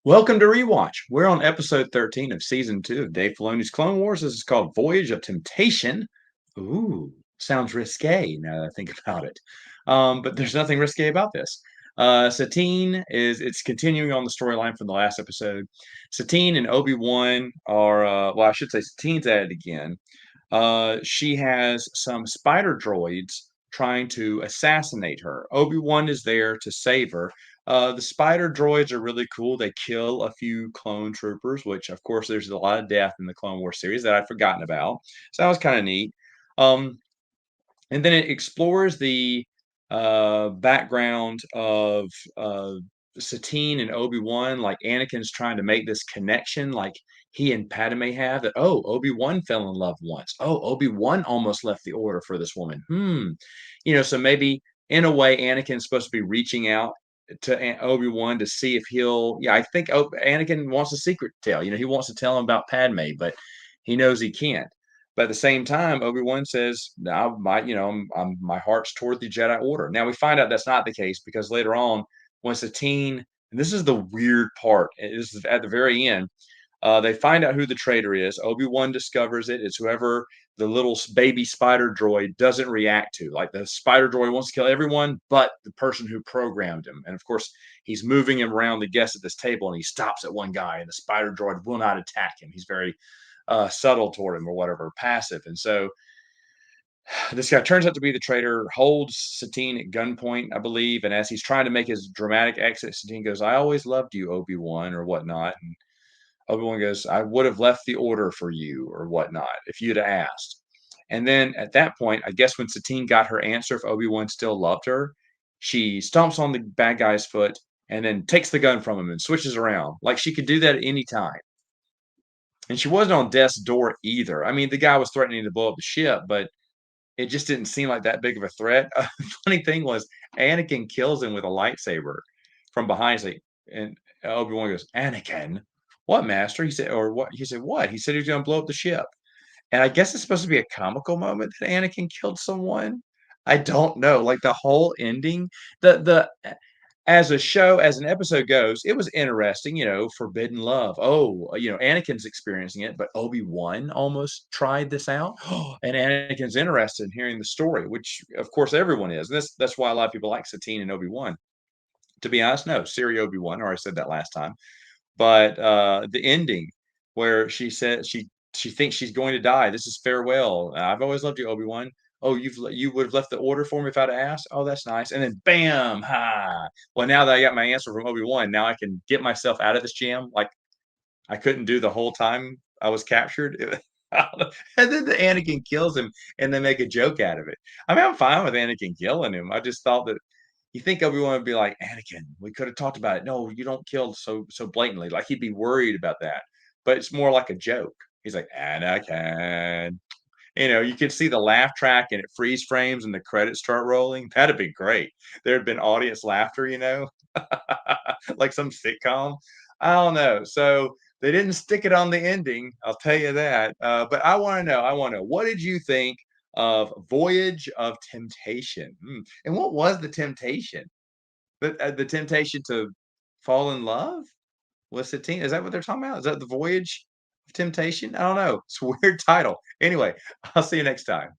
Welcome to Rewatch. We're on episode 13 of season 2 of Dave Filoni's Clone Wars. This is called Voyage of Temptation. Ooh, sounds risque now that I think about it. But there's nothing risque about this. Satine it's continuing on the storyline from the last episode. Satine and Obi-Wan are, well, I should say Satine's at it again. She has some spider droids trying to assassinate her. Obi-Wan is there to save her. The spider droids are really cool. They kill a few clone troopers, which, of course, there's a lot of death in the Clone Wars series that I'd forgotten about. So that was kind of neat. Um, and then it explores the background of Satine and Obi-Wan. Like Anakin's trying to make this connection, like he and Padme have that. Oh, Obi-Wan fell in love once. Oh, Obi-Wan almost left the Order for this woman. So maybe in a way, Anakin's supposed to be reaching out to Obi-Wan to see if he'll. Yeah, I think Anakin wants a secret to tell. He wants to tell him about Padme, but he knows he can't. But at the same time, Obi-Wan says, "Now, my heart's toward the Jedi Order." Now we find out that's not the case because later on, when Satine, and this is the weird part, and this is at the very end, they find out who the traitor is. Obi-Wan discovers it. It's whoever the little baby spider droid doesn't react to. Like the spider droid wants to kill everyone, but the person who programmed him. And of course, he's moving him around the guests at this table, and he stops at one guy, and the spider droid will not attack him. He's very subtle toward him or whatever, passive. And so this guy turns out to be the traitor, holds Satine at gunpoint, I believe. And as he's trying to make his dramatic exit, Satine goes, "I always loved you, Obi-Wan," or whatnot. And Obi-Wan goes, "I would have left the order for you," or whatnot, if you'd have asked. And then at that point, I guess when Satine got her answer, if Obi-Wan still loved her, she stomps on the bad guy's foot and then takes the gun from him and switches around. Like she could do that at any time. And she wasn't on death's door either. I mean, the guy was threatening to blow up the ship, but it just didn't seem like that big of a threat. Funny thing was, Anakin kills him with a lightsaber from behind. And Obi-Wan goes, "Anakin, what, master?" He said, or what? He said, "What?" He said he was going to blow up the ship. And I guess it's supposed to be a comical moment that Anakin killed someone. I don't know. Like the whole ending, the as a show, as an episode goes, it was interesting, forbidden love. Oh, Anakin's experiencing it, but Obi-Wan almost tried this out. And Anakin's interested in hearing the story, which of course everyone is. And that's why a lot of people like Satine and Obi-Wan. To be honest, no, Siri Obi-Wan, or I said that last time. But the ending where she said she thinks she's going to die. This is farewell. I've always loved you, Obi-Wan. Oh, you would have left the order for me if I'd asked. Oh, that's nice. And then bam, ha. Well, now that I got my answer from Obi-Wan, now I can get myself out of this jam like I couldn't do the whole time I was captured. And then the Anakin kills him, and they make a joke out of it. I mean, I'm fine with Anakin killing him. I just thought that you think Obi-Wan would be like, "Anakin, we could have talked about it. No, you don't kill so blatantly." Like he'd be worried about that. But it's more like a joke. He's like, "Anakin." You could see the laugh track and it freeze frames and the credits start rolling. That'd be great. There'd been audience laughter, like some sitcom. I don't know. So they didn't stick it on the ending. I'll tell you that. But I want to know, what did you think of Voyage of Temptation? And what was the temptation? The temptation to fall in love with Satine? Is that what they're talking about? Is that the Voyage of Temptation? I don't know. It's a weird title. Anyway, I'll see you next time.